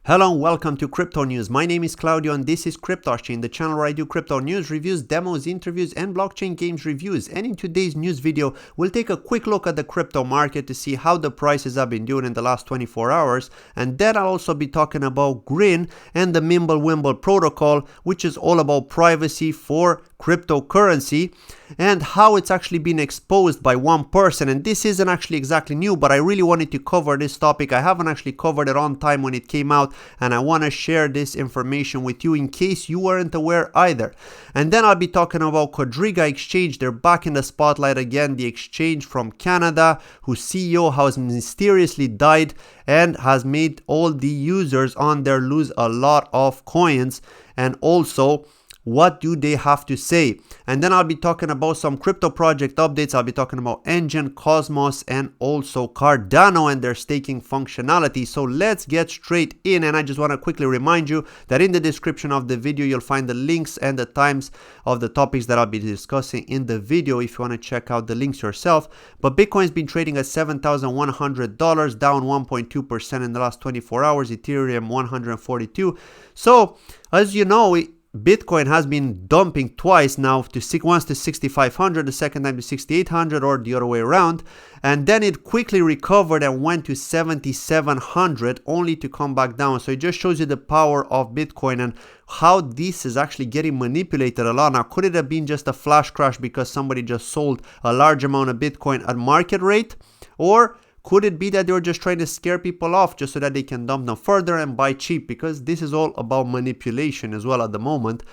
Hello and welcome to Crypto News. My name is Claudio and this is CryptoChain, the channel where I do crypto news, reviews, demos, interviews, and blockchain games reviews. And in today's news video, we'll take a quick look at the crypto market to see how the prices have been doing in the last 24 hours. And then I'll also be talking about Grin and the mimblewimble protocol, which is all about privacy for cryptocurrency and how it's actually been exposed by one person. And this isn't actually exactly new, but I really wanted to cover this topic. I haven't actually covered it on time when it came out, and I want to share this information with you in case you weren't aware either. And then I'll be talking about Quadriga Exchange. They're back in the spotlight again. The exchange from Canada, whose CEO has mysteriously died and has made all the users on there lose a lot of coins. And also, what do they have to say? And then I'll be talking about some crypto project updates. I'll be talking about Enjin, Cosmos, and also Cardano and their staking functionality. So let's get straight in. And I just want to quickly remind you that in the description of the video, you'll find the links and the times of the topics that I'll be discussing in the video if you want to check out the links yourself. But Bitcoin's been trading at $7,100, down 1.2% in the last 24 hours. Ethereum 142. So as you know, Bitcoin has been dumping twice now, once to 6,500, the second time to 6,800, or the other way around, and then it quickly recovered and went to 7,700 only to come back down. So it just shows you the power of Bitcoin and how this is actually getting manipulated a lot. Now, could it have been just a flash crash because somebody just sold a large amount of Bitcoin at market rate, or could it be that they were just trying to scare people off just so that they can dump them further and buy cheap? Because this is all about manipulation as well at the moment,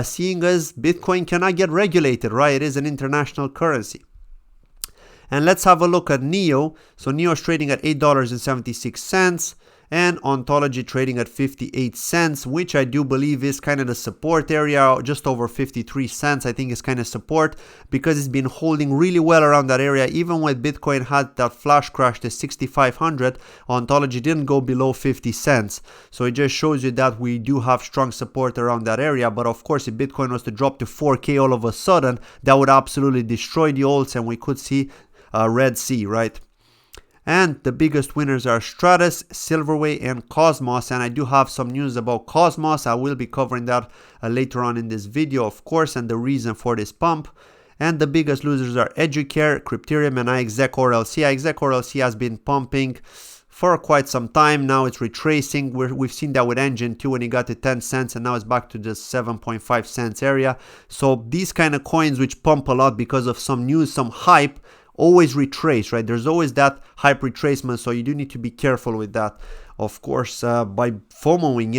seeing as Bitcoin cannot get regulated, right? It is an international currency. And let's have a look at NEO. So NEO is trading at $8.76. And Ontology trading at 58 cents, which I do believe is kind of the support area, just over 53 cents. I think is kind of support because it's been holding really well around that area. Even when Bitcoin had that flash crash to 6,500, Ontology didn't go below 50 cents. So it just shows you that we do have strong support around that area. But of course, if Bitcoin was to drop to 4K all of a sudden, that would absolutely destroy the alts and we could see a Red Sea, right? And the biggest winners are Stratus, Silverway, and Cosmos. And I do have some news about Cosmos. I will be covering that later on in this video, of course, and the reason for this pump. And the biggest losers are Educare, Crypterium, and iExec/RLC. iExec/RLC has been pumping for quite some time. Now it's retracing. We've seen that with Enjin too when it got to 10 cents and now it's back to just 7.5 cents area. So these kind of coins which pump a lot because of some news, some hype, always retrace, right? There's always that hype retracement, so you do need to be careful with that. Of course, by FOMOing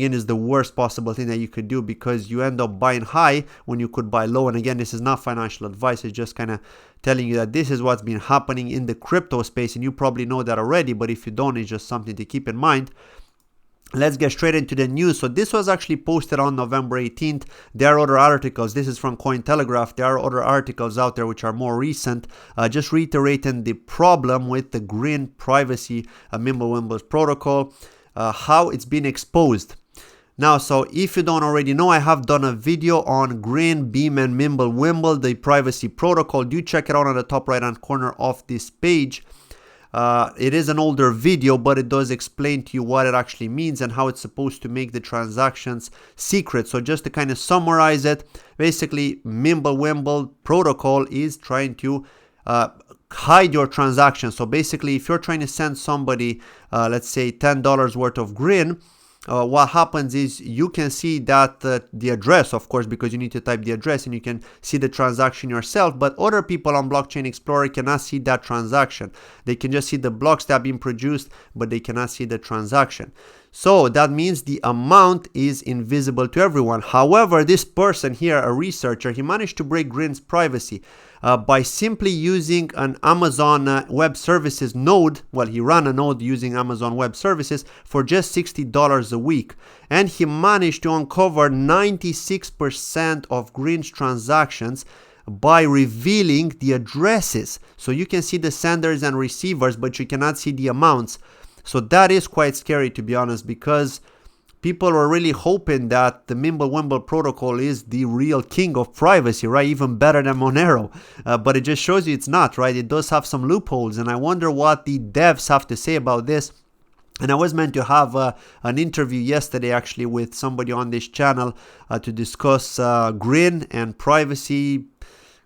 in is the worst possible thing that you could do because you end up buying high when you could buy low. And again, this is not financial advice. It's just kind of telling you that this is what's been happening in the crypto space, and you probably know that already, but if you don't, it's just something to keep in mind. Let's get straight into the news. So this was actually posted on November 18th. There are other articles. This is from Cointelegraph. There are other articles out there which are more recent, just reiterating the problem with the Grin privacy mimblewimble protocol, how it's been exposed. Now, so if you don't already know, I have done a video on Grin, Beam, and mimblewimble, the privacy protocol. Do check it out on the top right hand corner of this page. It is an older video, but it does explain to you what it actually means and how it's supposed to make the transactions secret. So just to kind of summarize it, basically mimblewimble protocol is trying to hide your transaction. So basically, if you're trying to send somebody, let's say $10 worth of Grin, what happens is you can see that the address, of course, because you need to type the address and you can see the transaction yourself, but other people on Blockchain Explorer cannot see that transaction. They can just see the blocks that have been produced, but they cannot see the transaction. So that means the amount is invisible to everyone. However, this person here, a researcher, he managed to break Grin's privacy by simply using an Amazon Web Services node. Well, he ran a node using Amazon Web Services for just $60 a week. And he managed to uncover 96% of Grin's transactions by revealing the addresses. So you can see the senders and receivers, but you cannot see the amounts. So that is quite scary, to be honest, because people were really hoping that the mimblewimble protocol is the real king of privacy, right? Even better than Monero. But it just shows you it's not, right? It does have some loopholes, and I wonder what the devs have to say about this. And I was meant to have an interview yesterday actually with somebody on this channel to discuss Grin and privacy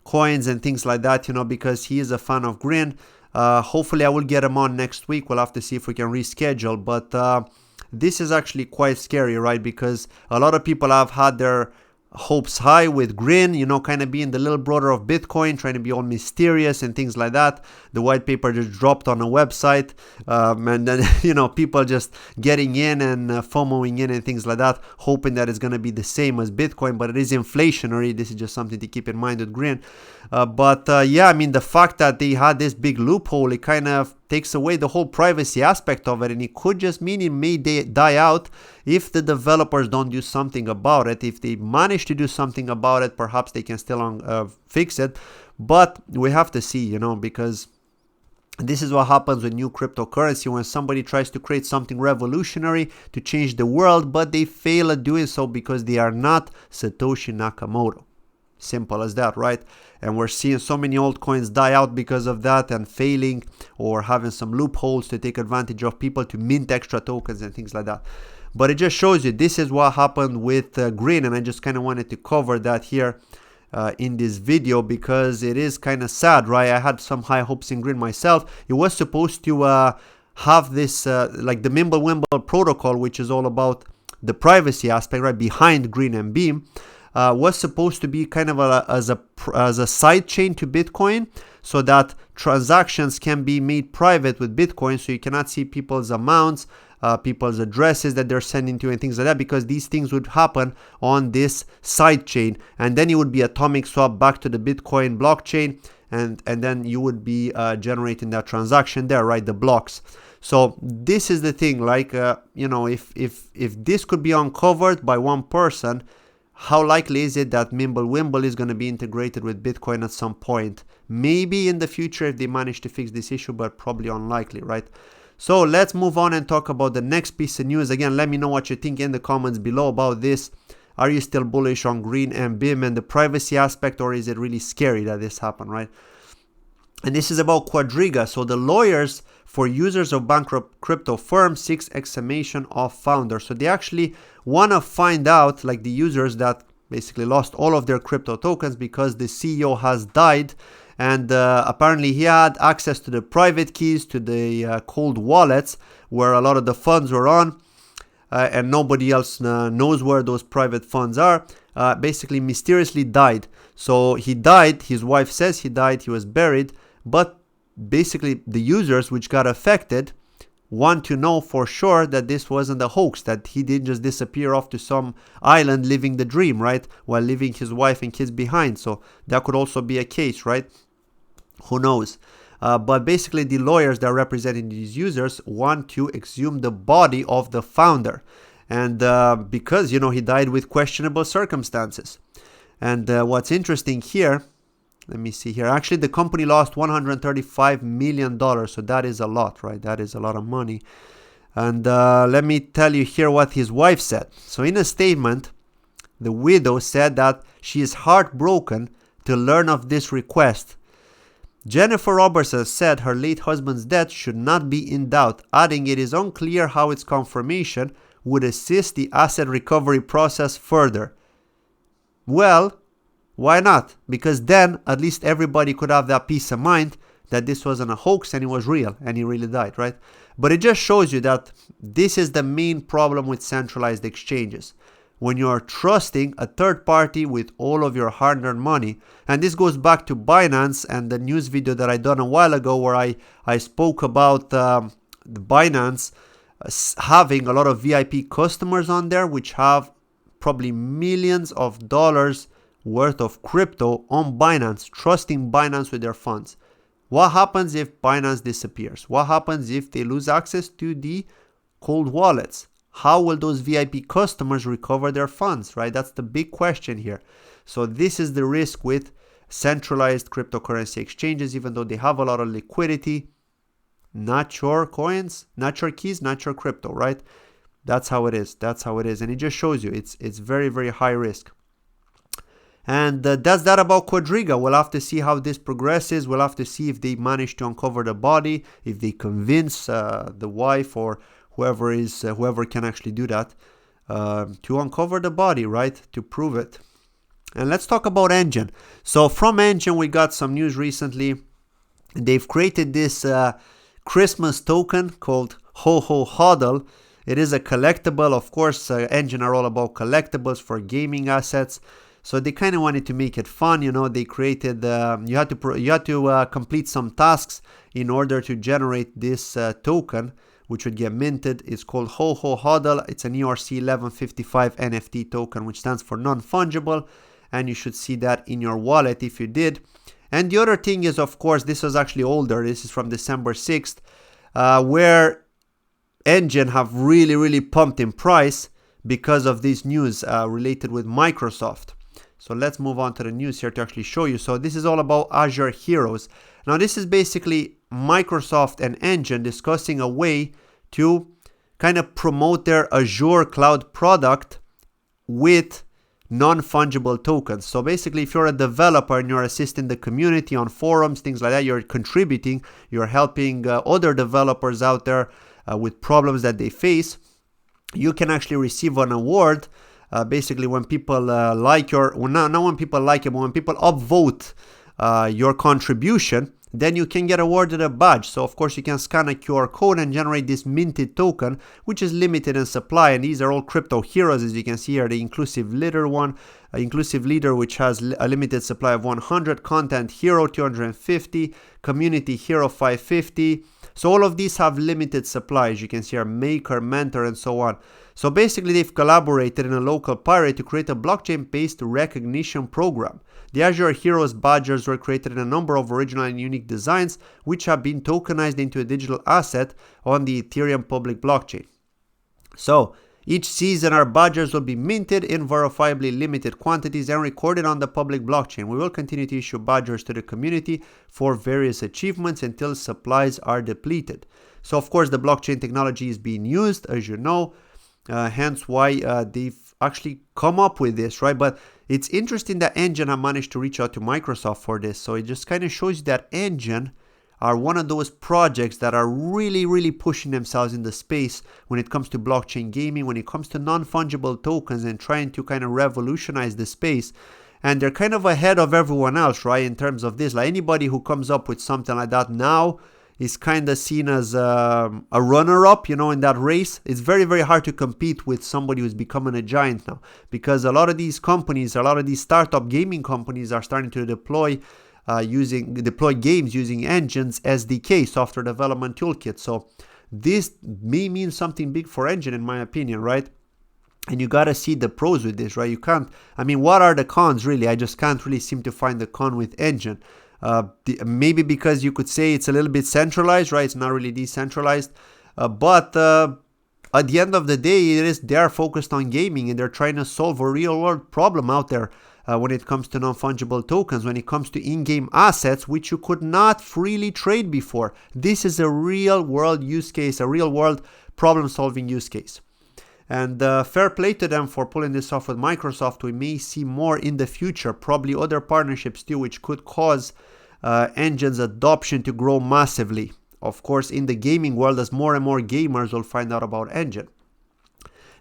coins and things like that, you know, because he is a fan of Grin. Hopefully I will get him on next week. We'll have to see if we can reschedule. But this is actually quite scary, right? Because a lot of people have had their hopes high with Grin, you know, kind of being the little brother of Bitcoin, trying to be all mysterious and things like that. The white paper just dropped on a website, and then, you know, people just getting in and FOMOing in and things like that, hoping that it's going to be the same as Bitcoin, but it is inflationary. This is just something to keep in mind with Grin. Yeah, I mean, the fact that they had this big loophole, it kind of takes away the whole privacy aspect of it, and it could just mean it may die out if the developers don't do something about it. If they manage to do something about it, perhaps they can still fix it, but we have to see, you know, because this is what happens with new cryptocurrency, when somebody tries to create something revolutionary to change the world, but they fail at doing so because they are not Satoshi Nakamoto. Simple as that, right? And we're seeing so many altcoins die out because of that, and failing or having some loopholes to take advantage of people to mint extra tokens and things like that. But it just shows you this is what happened with Grin, and I just kind of wanted to cover that here in this video because it is kind of sad, right? I had some high hopes in Grin myself. It was supposed to have this like the mimblewimble protocol, which is all about the privacy aspect, right, behind Grin and Beam. Was supposed to be kind of as a side chain to Bitcoin, so that transactions can be made private with Bitcoin, so you cannot see people's amounts, people's addresses that they're sending to and things like that, because these things would happen on this side chain, and then it would be atomic swap back to the Bitcoin blockchain, and then you would be generating that transaction there, right, the blocks. So this is the thing, like you know, if this could be uncovered by one person, how likely is it that mimblewimble is going to be integrated with Bitcoin at some point? Maybe in the future if they manage to fix this issue, but probably unlikely, right? So let's move on and talk about the next piece of news. Again, let me know what you think in the comments below about this. Are you still bullish on Grin and BIM and the privacy aspect, or is it really scary that this happened, right? And this is about Quadriga. So the lawyers for users of bankrupt crypto firm seeks examination of founder. So they actually want to find out, like, the users that basically lost all of their crypto tokens because the CEO has died, and apparently he had access to the private keys to the cold wallets where a lot of the funds were on, and nobody else knows where those private funds are. Basically mysteriously died. So he died, his wife says he died, he was buried, but basically the users which got affected want to know for sure that this wasn't a hoax, that he didn't just disappear off to some island living the dream, right, while leaving his wife and kids behind. So that could also be a case, right? Who knows? But basically the lawyers that are representing these users want to exhume the body of the founder, and because, you know, he died with questionable circumstances. And what's interesting here, let me see here. Actually, the company lost $135 million. So that is a lot, right? That is a lot of money. And let me tell you here what his wife said. So in a statement, the widow said that she is heartbroken to learn of this request. Jennifer Robertson said her late husband's death should not be in doubt, adding it is unclear how its confirmation would assist the asset recovery process further. Well, why not? Because then at least everybody could have that peace of mind that this wasn't a hoax and it was real and he really died, right? But it just shows you that this is the main problem with centralized exchanges. When you are trusting a third party with all of your hard-earned money, and this goes back to Binance and the news video that I done a while ago where I spoke about the Binance having a lot of VIP customers on there which have probably millions of dollars worth of crypto on Binance, trusting Binance with their funds. What happens if Binance disappears? What happens if they lose access to the cold wallets? How will those VIP customers recover their funds, right? That's the big question here. So this is the risk with centralized cryptocurrency exchanges, even though they have a lot of liquidity. Not your coins, not your keys, not your crypto, right? That's how it is. That's how it is. And it just shows you it's very, very high risk. And that's that about Quadriga. We'll have to see how this progresses. We'll have to see if they manage to uncover the body, if they convince the wife or whoever can actually do that, to uncover the body, right? To prove it. And let's talk about Enjin. So from Enjin, we got some news recently. They've created this Christmas token called Ho Ho Hodl. It is a collectible. Of course, Enjin are all about collectibles for gaming assets. So they kind of wanted to make it fun. You know, they created, you had to complete some tasks in order to generate this token, which would get minted. It's called Ho Ho Hodl. It's an ERC 1155 NFT token, which stands for non-fungible. And you should see that in your wallet if you did. And the other thing is, of course, this was actually older. This is from December 6th, where Enjin have really pumped in price because of this news related with Microsoft. So let's move on to the news here to actually show you. So this is all about Azure Heroes. Now this is basically Microsoft and Enjin discussing a way to kind of promote their Azure cloud product with non-fungible tokens. So basically, if you're a developer and you're assisting the community on forums, things like that, you're contributing, you're helping other developers out there with problems that they face, you can actually receive an award. Basically, when people like your, well, not when people like it, but when people upvote your contribution, then you can get awarded a badge. So of course you can scan a QR code and generate this minted token, which is limited in supply. And these are all crypto heroes, as you can see here. The inclusive leader one, inclusive leader, which has a limited supply of 100, content hero 250, community hero 550. So all of these have limited supply, as you can see here, maker, mentor, and so on. So basically they've collaborated in a local pirate to create a blockchain-based recognition program. The Azure Heroes badges were created in a number of original and unique designs, which have been tokenized into a digital asset on the Ethereum public blockchain. So each season our badges will be minted in verifiably limited quantities and recorded on the public blockchain. We will continue to issue badges to the community for various achievements until supplies are depleted. So of course the blockchain technology is being used, as you know, hence why they've actually come up with this, right? But it's interesting that Enjin have managed to reach out to Microsoft for this. So it just kind of shows you that Enjin are one of those projects that are really pushing themselves in the space when it comes to blockchain gaming, when it comes to non-fungible tokens, and trying to kind of revolutionize the space. And they're kind of ahead of everyone else, right, in terms of this. Like anybody who comes up with something like that now is kind of seen as a runner-up, you know, in that race. It's very hard to compete with somebody who's becoming a giant now, because a lot of these companies, a lot of these startup gaming companies are starting to deploy games using Enjin's SDK, software development toolkit. So this may mean something big for Enjin, in my opinion, right? And you gotta see the pros with this, right? You can't, I mean, what are the cons really? I just can't really seem to find the con with Enjin. Maybe because you could say it's a little bit centralized, right? It's not really decentralized, but at the end of the day, they're focused on gaming, and they're trying to solve a real world problem out there when it comes to non-fungible tokens, when it comes to in-game assets, which you could not freely trade before. This is a real world use case, a real world problem solving use case. And fair play to them for pulling this off with Microsoft. We may see more in the future, probably other partnerships too, which could cause Enjin's adoption to grow massively. Of course, in the gaming world, as more and more gamers will find out about Enjin.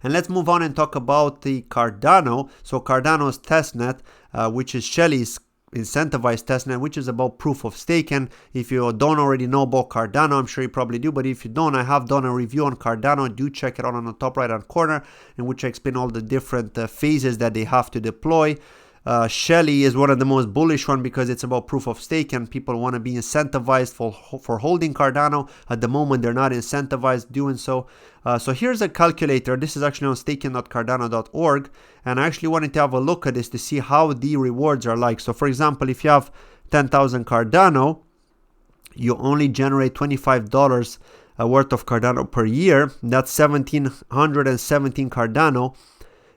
And let's move on and talk about the Cardano. So Cardano's testnet, which is Shelly's incentivized testnet, which is about proof of stake. And if you don't already know about Cardano, I'm sure you probably do, but if you don't, I have done a review on Cardano. Do check it out on the top right hand corner, in which I explain all the different phases that they have to deploy. Shelly is one of the most bullish one because it's about proof of stake, and people want to be incentivized for holding Cardano. At the moment, they're not incentivized doing so. So here's a calculator. This is actually on staking.cardano.org, and I actually wanted to have a look at this to see how the rewards are like. So for example, if you have 10,000 Cardano, you only generate $25 worth of Cardano per year. That's 1,717 Cardano.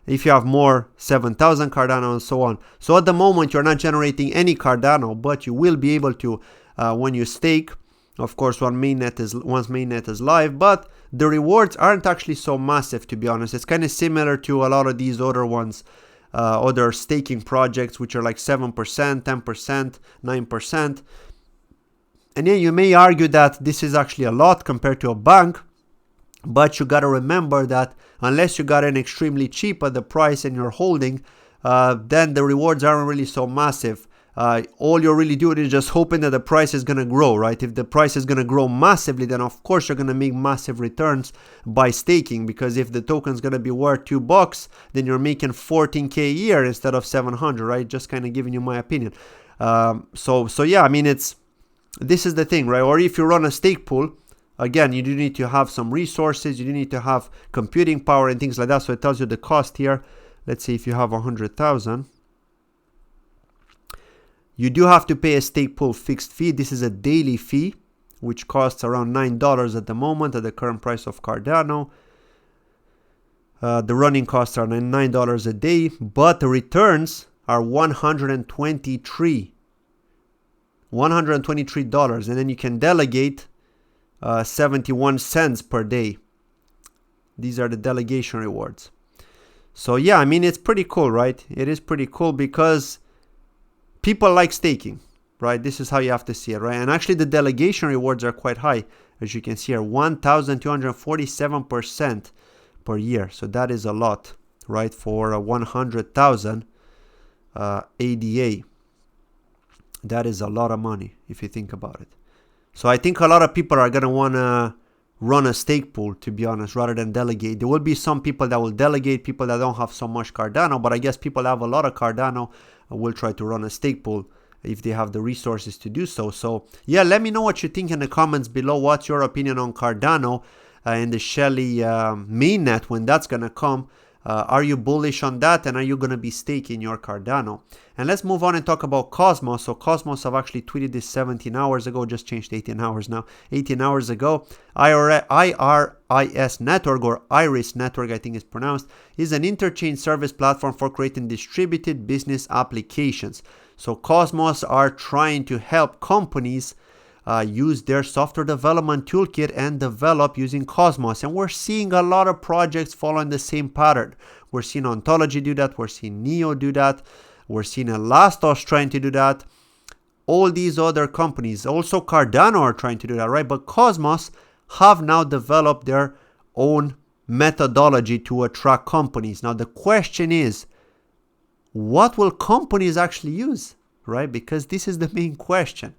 If you have more, 7,000 Cardano, and so on. So at the moment, you're not generating any Cardano, but you will be able to when you stake. Of course, once mainnet is live, but the rewards aren't actually so massive, to be honest. It's kind of similar to a lot of these other ones, other staking projects, which are like 7%, 10%, 9%. And then you may argue that this is actually a lot compared to a bank. But you got to remember that unless you got in extremely cheap at the price and you're holding, then the rewards aren't really so massive. All you're really doing is just hoping that the price is going to grow, right? If the price is going to grow massively, then of course you're going to make massive returns by staking, because if the token's going to be worth $2, then you're making 14K a year instead of 700, right? Just kind of giving you my opinion. So yeah, I mean, this is the thing, right? Or if you run a stake pool, again, you do need to have some resources, you do need to have computing power and things like that. So it tells you the cost here. Let's say if you have 100,000, you do have to pay a stake pool fixed fee. This is a daily fee, which costs around $9 at the moment at the current price of Cardano. The running costs are $9 a day, but the returns are $123. And then you can delegate 71 cents per day. These are the delegation rewards. So yeah, I mean, it's pretty cool, right? It is pretty cool because people like staking, right? This is how you have to see it, right? And actually the delegation rewards are quite high. As you can see here, 1,247% per year. So that is a lot, right? For 100,000 ADA. That is a lot of money if you think about it. So I think a lot of people are going to want to run a stake pool, to be honest, rather than delegate. There will be some people that will delegate, people that don't have so much Cardano, but I guess people that have a lot of Cardano will try to run a stake pool if they have the resources to do so. So yeah, let me know what you think in the comments below. What's your opinion on Cardano and the Shelly mainnet when that's going to come? Are you bullish on that, and are you going to be staking your Cardano? And let's move on and talk about Cosmos. So Cosmos have actually tweeted this 17 hours ago, just changed 18 hours now. 18 hours ago, IRIS network, or Iris network I think it's pronounced, is an interchain service platform for creating distributed business applications. So Cosmos are trying to help companies use their software development toolkit and develop using Cosmos. And we're seeing a lot of projects following the same pattern. We're seeing Ontology do that. We're seeing Neo do that. We're seeing Elastos trying to do that. All these other companies, also Cardano, are trying to do that, right? But Cosmos have now developed their own methodology to attract companies. Now the question is, what will companies actually use, right? Because this is the main question.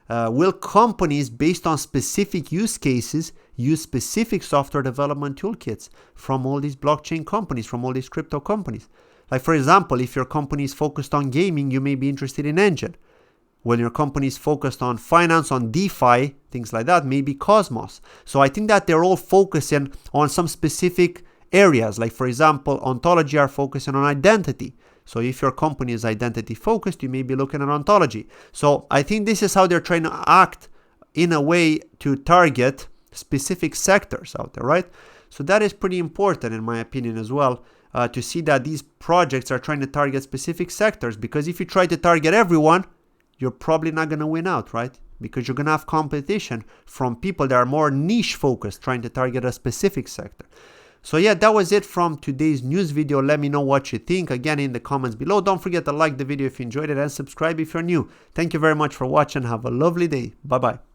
Will companies, based on specific use cases, use specific software development toolkits from all these blockchain companies, from all these crypto companies? Like, for example, if your company is focused on gaming, you may be interested in Enjin. When your company is focused on finance, on DeFi, things like that, maybe Cosmos. So I think that they're all focusing on some specific areas. Like, for example, Ontology are focusing on identity. So if your company is identity focused, you may be looking at Ontology. So I think this is how they're trying to act in a way to target specific sectors out there, right? So that is pretty important in my opinion as well, to see that these projects are trying to target specific sectors, because if you try to target everyone, you're probably not going to win out, right? Because you're going to have competition from people that are more niche focused, trying to target a specific sector. So yeah, that was it from today's news video. Let me know what you think again in the comments below. Don't forget to like the video if you enjoyed it and subscribe if you're new. Thank you very much for watching. Have a lovely day. Bye bye.